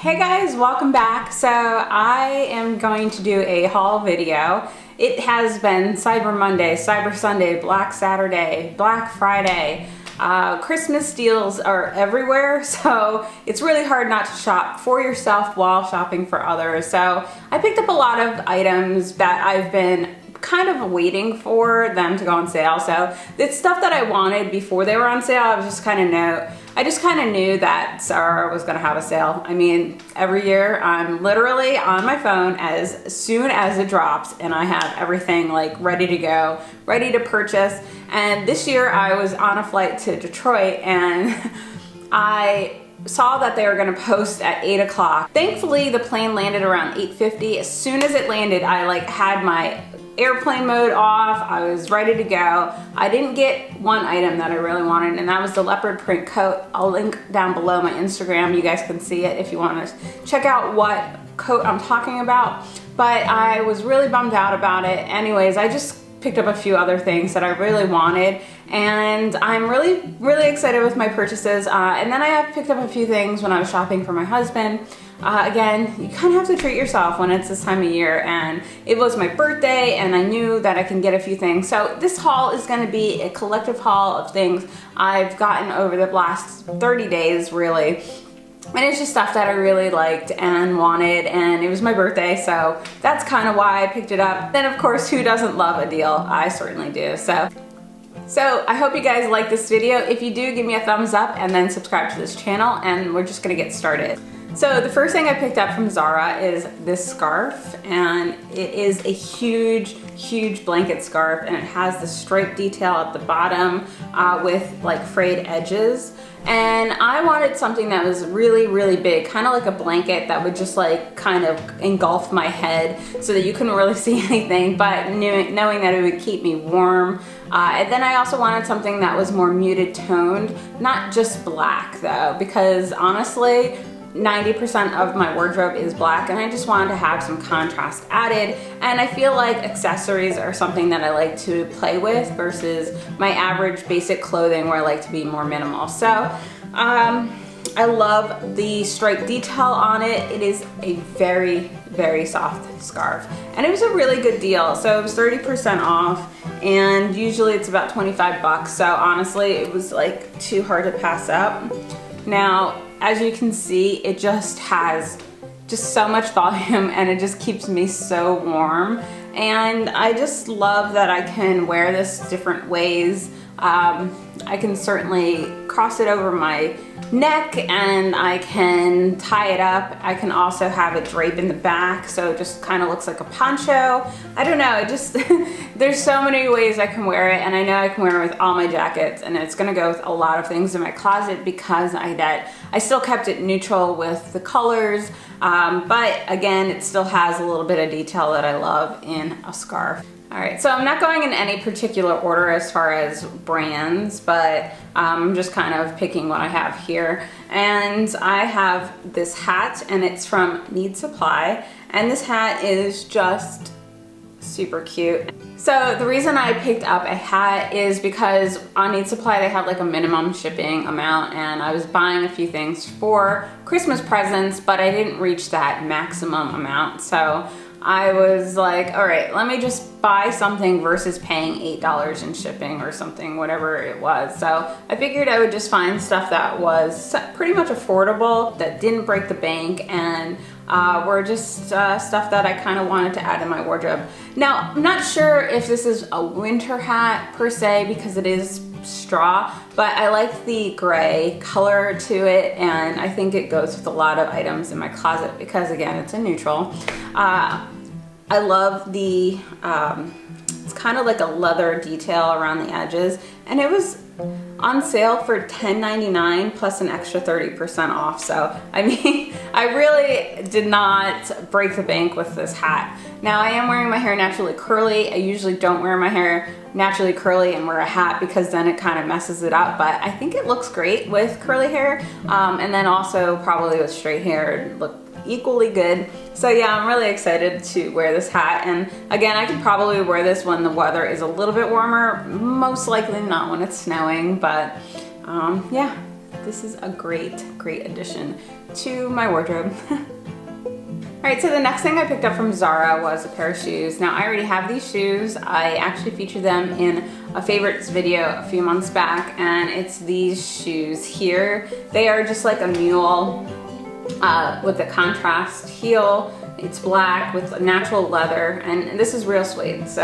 Hey guys, welcome back. So I am going to do a haul video. It has been Cyber Monday, Cyber Sunday, Black Saturday, Black Friday. Christmas deals are everywhere, so it's really hard not to shop for yourself while shopping for others. So I picked up a lot of items that I've been kind of waiting for them to go on sale. So it's stuff that I wanted before they were on sale. I just kind of knew that Zara was gonna have a sale. I mean, every year I'm literally on my phone as soon as it drops and I have everything like ready to go, ready to purchase. And this year I was on a flight to Detroit and I saw that they were gonna post at 8 o'clock. Thankfully, the plane landed around 8:50. As soon as it landed, I like had my airplane mode off. I was ready to go. I didn't get one item that I really wanted, and that was the leopard print coat. I'll link down below my Instagram. You guys can see it if you want to check out what coat I'm talking about. But I was really bummed out about it. Anyways, I just picked up a few other things that I really wanted, and I'm really excited with my purchases. And then I have picked up a few things when I was shopping for my husband. Again, you kind of have to treat yourself when it's this time of year, and it was my birthday and I knew that I can get a few things. So this haul is going to be a collective haul of things I've gotten over the last 30 days really. And it's just stuff that I really liked and wanted, and it was my birthday, so that's kind of why I picked it up. Then of course, who doesn't love a deal? I certainly do. So I hope you guys like this video. If you do, give me a thumbs up and then subscribe to this channel, and we're just gonna get started. So the first thing I picked up from Zara is this scarf, and it is a huge blanket scarf, and it has the stripe detail at the bottom with like frayed edges. And I wanted something that was really big, kind of like a blanket that would just like kind of engulf my head so that you couldn't really see anything, but knowing that it would keep me warm. And then I also wanted something that was more muted toned, not just black though, because honestly, 90% of my wardrobe is black, and I just wanted to have some contrast added. And I feel like accessories are something that I like to play with versus my average basic clothing where I like to be more minimal. So I love the stripe detail on it. It is a very soft scarf, and it was a really good deal. So it was 30% off, and usually it's about 25 bucks. So honestly, it was like too hard to pass up. Now, as you can see, it just has just so much volume, and it just keeps me so warm. And I just love that I can wear this different ways. I can certainly cross it over my neck, and I can tie it up. I can also have it drape in the back, so it just kind of looks like a poncho. I don't know, it just there's so many ways I can wear it, and I know I can wear it with all my jackets, and it's gonna go with a lot of things in my closet because I still kept it neutral with the colors, but again, it still has a little bit of detail that I love in a scarf. Alright, so I'm not going in any particular order as far as brands, but I'm just kind of picking what I have here. And I have this hat, and it's from Need Supply, and this hat is just super cute. So the reason I picked up a hat is because on Need Supply they have like a minimum shipping amount, and I was buying a few things for Christmas presents, but I didn't reach that maximum amount. So I was like, all right, let me just buy something versus paying $8 in shipping or something, whatever it was. So I figured I would just find stuff that was pretty much affordable, that didn't break the bank, and were just stuff that I kind of wanted to add in my wardrobe. Now, I'm not sure if this is a winter hat per se because it is straw, but I like the gray color to it, and I think it goes with a lot of items in my closet because again, it's a neutral. I love the, it's kind of like a leather detail around the edges, and it was on sale for $10.99 plus an extra 30% off. So, I mean, I really did not break the bank with this hat. Now, I am wearing my hair naturally curly. I usually don't wear my hair naturally curly and wear a hat because then it kind of messes it up, but I think it looks great with curly hair, and then also probably with straight hair, it look equally good. So yeah, I'm really excited to wear this hat, and again, I could probably wear this when the weather is a little bit warmer, most likely not when it's snowing, but yeah, this is a great addition to my wardrobe. Alright, so the next thing I picked up from Zara was a pair of shoes. Now I already have these shoes. I actually featured them in a favorites video a few months back, and it's these shoes here. They are just like a mule with a contrast heel. It's black with natural leather, and this is real suede. So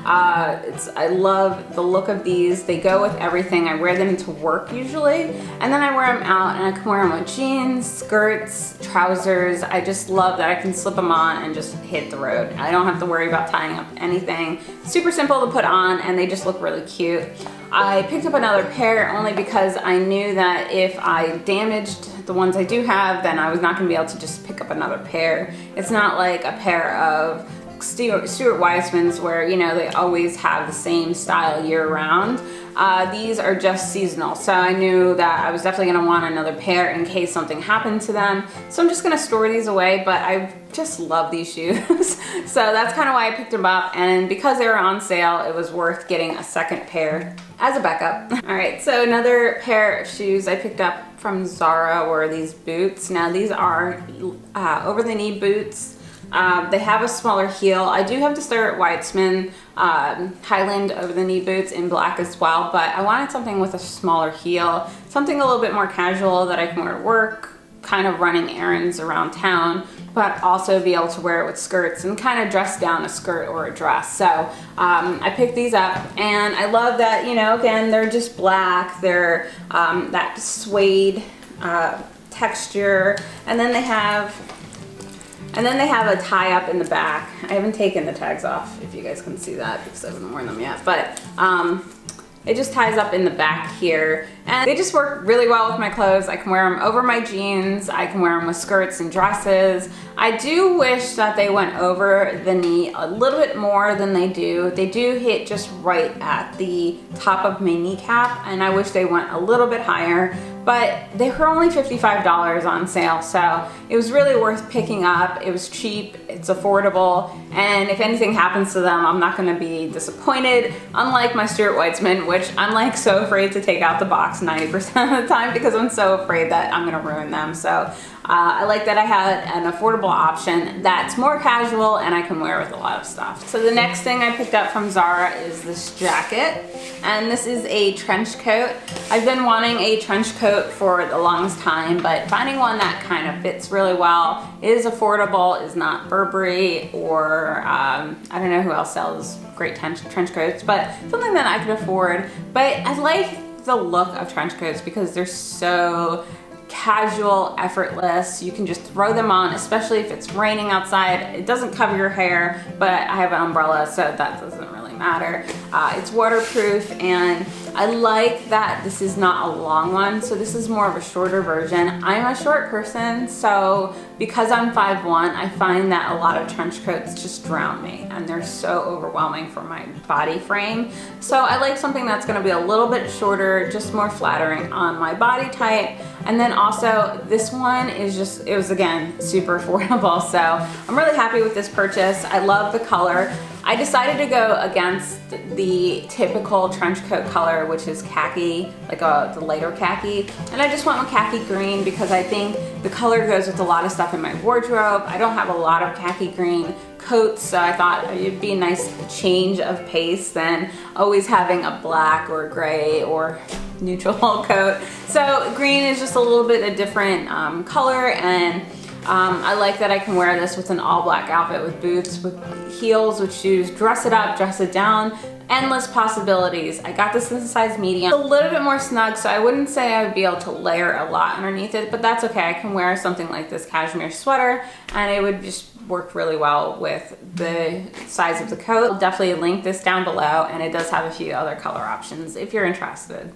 I love the look of these. They go with everything. I wear them to work usually, and then I wear them out, and I can wear them with jeans, skirts, trousers. I just love that I can slip them on and just hit the road. I don't have to worry about tying up anything. Super simple to put on, and they just look really cute. I picked up another pair only because I knew that if I damaged the ones I do have, then I was not going to be able to just pick up another pair. It's not like a pair of Stuart Weitzmans where, you know, they always have the same style year round. These are just seasonal, so I knew that I was definitely going to want another pair in case something happened to them. So I'm just going to store these away, but I just love these shoes. So that's kind of why I picked them up, and because they were on sale, it was worth getting a second pair as a backup. Alright, so another pair of shoes I picked up from Zara were these boots. Now these are over the knee boots. They have a smaller heel. I do have the Stuart Weitzman Highland over the knee boots in black as well, but I wanted something with a smaller heel, something a little bit more casual that I can wear to work, kind of running errands around town, but also be able to wear it with skirts and kind of dress down a skirt or a dress. So I picked these up, and I love that, you know, again, they're just black. They're that suede texture, and then they have a tie up in the back. I haven't taken the tags off, if you guys can see that, because I haven't worn them yet, but it just ties up in the back here, and they just work really well with my clothes. I can wear them over my jeans. I can wear them with skirts and dresses. I do wish that they went over the knee a little bit more than they do. They do hit just right at the top of my kneecap, and I wish they went a little bit higher, but they were only $55 on sale, so it was really worth picking up. It was cheap, it's affordable, and if anything happens to them, I'm not gonna be disappointed, unlike my Stuart Weitzman, which I'm like so afraid to take out the box 90% of the time because I'm so afraid that I'm gonna ruin them. So I like that I had an affordable option that's more casual and I can wear with a lot of stuff. So the next thing I picked up from Zara is this jacket, and this is a trench coat. I've been wanting a trench coat for the longest time, but finding one that kind of fits really well, is affordable, is not Burberry or I don't know who else sells great trench coats, but something that I could afford. But I like the look of trench coats because they're so casual, effortless. You can just throw them on, especially if it's raining outside. It doesn't cover your hair, but I have an umbrella, so that doesn't really matter. It's waterproof, and I like that this is not a long one, so this is more of a shorter version. I'm a short person, so because I'm 5'1", I find that a lot of trench coats just drown me, and they're so overwhelming for my body frame. So I like something that's gonna be a little bit shorter, just more flattering on my body type. And then also this one is just, it was again super affordable, so I'm really happy with this purchase. I love the color. I decided to go against the typical trench coat color, which is khaki, like the lighter khaki, and I just went with khaki green because I think the color goes with a lot of stuff in my wardrobe. I don't have a lot of khaki green coats, so I thought it'd be a nice change of pace than always having a black or gray or neutral coat. So green is just a little bit a different color, and I like that I can wear this with an all black outfit with boots, with heels, with shoes, dress it up, dress it down, endless possibilities. I got this in a size medium. It's a little bit more snug, so I wouldn't say I would be able to layer a lot underneath it, but that's okay. I can wear something like this cashmere sweater, and it would just work really well with the size of the coat. I'll definitely link this down below, and it does have a few other color options if you're interested.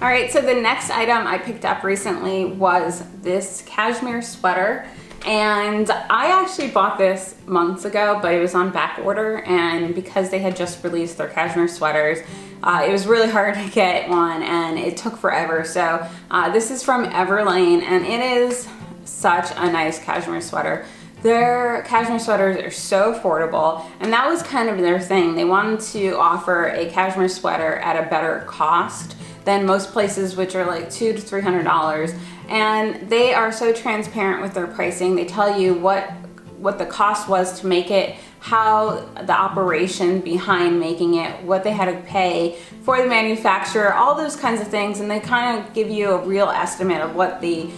All right, so the next item I picked up recently was this cashmere sweater, and I actually bought this months ago, but it was on back order, and because they had just released their cashmere sweaters, it was really hard to get one, and it took forever. So this is from Everlane, and it is such a nice cashmere sweater. Their cashmere sweaters are so affordable, and that was kind of their thing. They wanted to offer a cashmere sweater at a better cost than most places, which are like $200 to $300. And they are so transparent with their pricing. They tell you what the cost was to make it, how the operation behind making it, what they had to pay for the manufacturer, all those kinds of things, and they kind of give you a real estimate of what the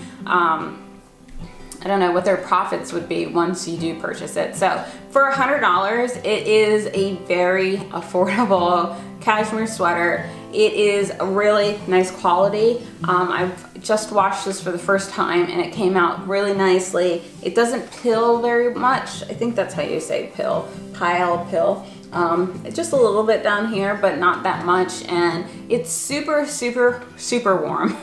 I don't know what their profits would be once you do purchase it. So for $100, it is a very affordable cashmere sweater. It is a really nice quality. I've just washed this for the first time and it came out really nicely. It doesn't pill very much. I think that's how you say pill, pill. Just a little bit down here, but not that much, and it's super, super, super warm.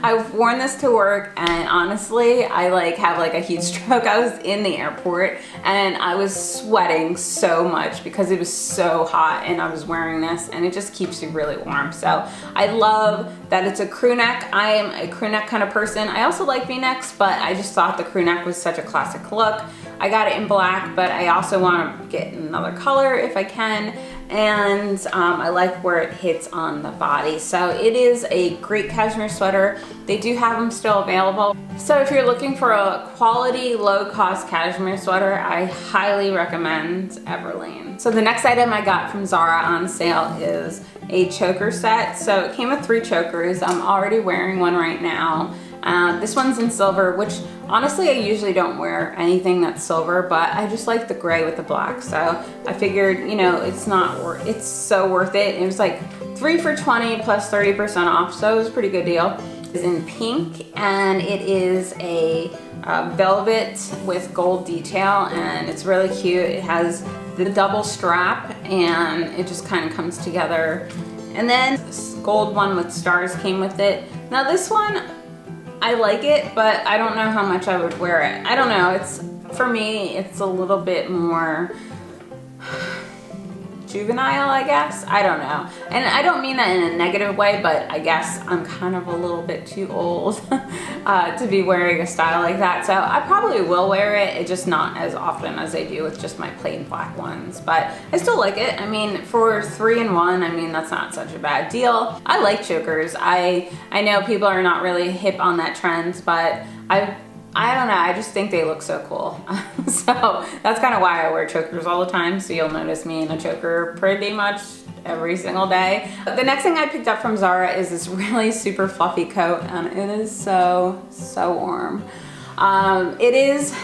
I've worn this to work, and honestly, I have a heat stroke. I was in the airport, and I was sweating so much because it was so hot, and I was wearing this, and it just keeps you really warm. So I love that it's a crew neck. I am a crew neck kind of person. I also like V-necks, but I just thought the crew neck was such a classic look. I got it in black, but I also want to get another color if I can, and I like where it hits on the body. So it is a great cashmere sweater. They do have them still available. So if you're looking for a quality, low-cost cashmere sweater, I highly recommend Everlane. So the next item I got from Zara on sale is a choker set. So it came with 3 chokers. I'm already wearing one right now. This one's in silver, which honestly I usually don't wear anything that's silver, but I just like the gray with the black. So I figured, you know, it's so worth it. It was like 3 for $20 plus 30% off, so it was a pretty good deal. It's in pink, and it is a velvet with gold detail, and it's really cute. It has the double strap, and it just kind of comes together. And then this gold one with stars came with it. Now this one, I like it, but I don't know how much I would wear it. I don't know, for me, it's a little bit more juvenile, I guess. I don't know. And I don't mean that in a negative way, but I guess I'm kind of a little bit too old to be wearing a style like that. So I probably will wear it, just not as often as I do with just my plain black ones. But I still like it. I mean, for 3-in-1, I mean, that's not such a bad deal. I like chokers. I know people are not really hip on that trend, but I don't know, I just think they look so cool. So that's kind of why I wear chokers all the time. So you'll notice me in a choker pretty much every single day. The next thing I picked up from Zara is this really super fluffy coat, and it is so, so warm. It is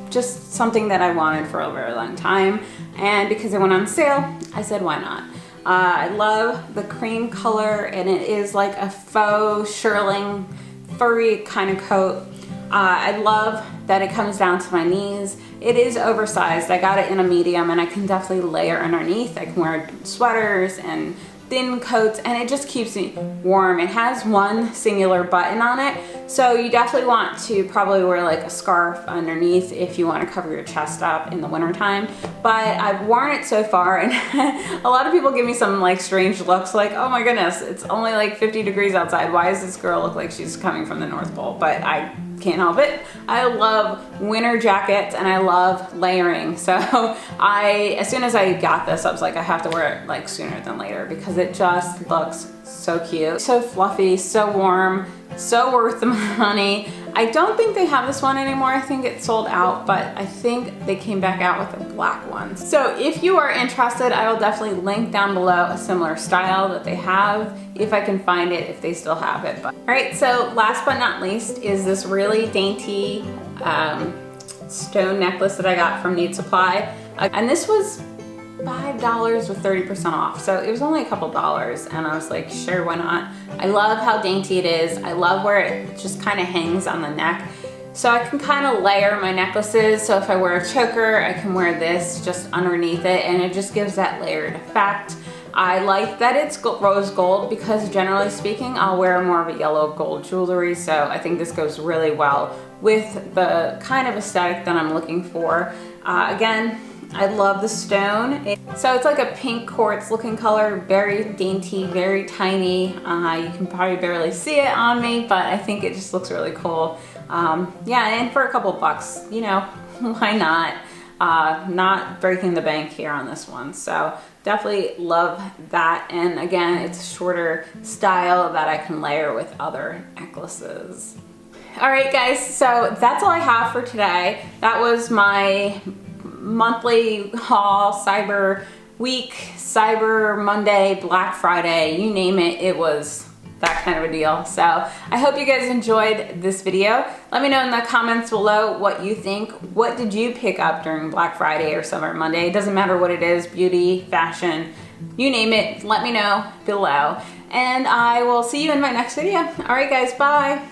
just something that I wanted for a very long time, and because it went on sale, I said why not. I love the cream color, and it is like a faux shearling, furry kind of coat. I love that it comes down to my knees. It is oversized. I got it in a medium, and I can definitely layer underneath. I can wear sweaters and thin coats, and it just keeps me warm. It has one singular button on it, so you definitely want to probably wear like a scarf underneath if you want to cover your chest up in the wintertime. But I've worn it so far, and a lot of people give me some like strange looks, like, oh my goodness, it's only like 50 degrees outside. Why does this girl look like she's coming from the North Pole? But I can't help it. I love winter jackets, and I love layering. So as soon as I got this, I was like, I have to wear it like sooner than later because it just looks so cute, so fluffy, so warm, so worth the money. I don't think they have this one anymore. I think it's sold out, but I think they came back out with a black one. So if you are interested, I will definitely link down below a similar style that they have, if I can find it, if they still have it. But all right, so last but not least is this really dainty stone necklace that I got from Need Supply. And this was $5 with 30% off. So it was only a couple dollars, and I was like, sure, why not? I love how dainty it is. I love where it just kind of hangs on the neck. So I can kind of layer my necklaces. So if I wear a choker, I can wear this just underneath it, and it just gives that layered effect. I like that it's rose gold because generally speaking, I'll wear more of a yellow gold jewelry. So I think this goes really well with the kind of aesthetic that I'm looking for. Again, I love the stone. So it's like a pink quartz looking color, very dainty, very tiny. You can probably barely see it on me, but I think it just looks really cool. Yeah, and for a couple bucks, you know, why not? Not breaking the bank here on this one. So definitely love that. And again, it's a shorter style that I can layer with other necklaces. All right guys, so that's all I have for today. That was my monthly haul, Cyber Week, Cyber Monday, Black Friday, you name it, it was that kind of a deal. So I hope you guys enjoyed this video. Let me know in the comments below what you think. What did you pick up during Black Friday or Cyber Monday? It doesn't matter what it is, beauty, fashion, you name it, let me know below. And I will see you in my next video. All right guys, bye.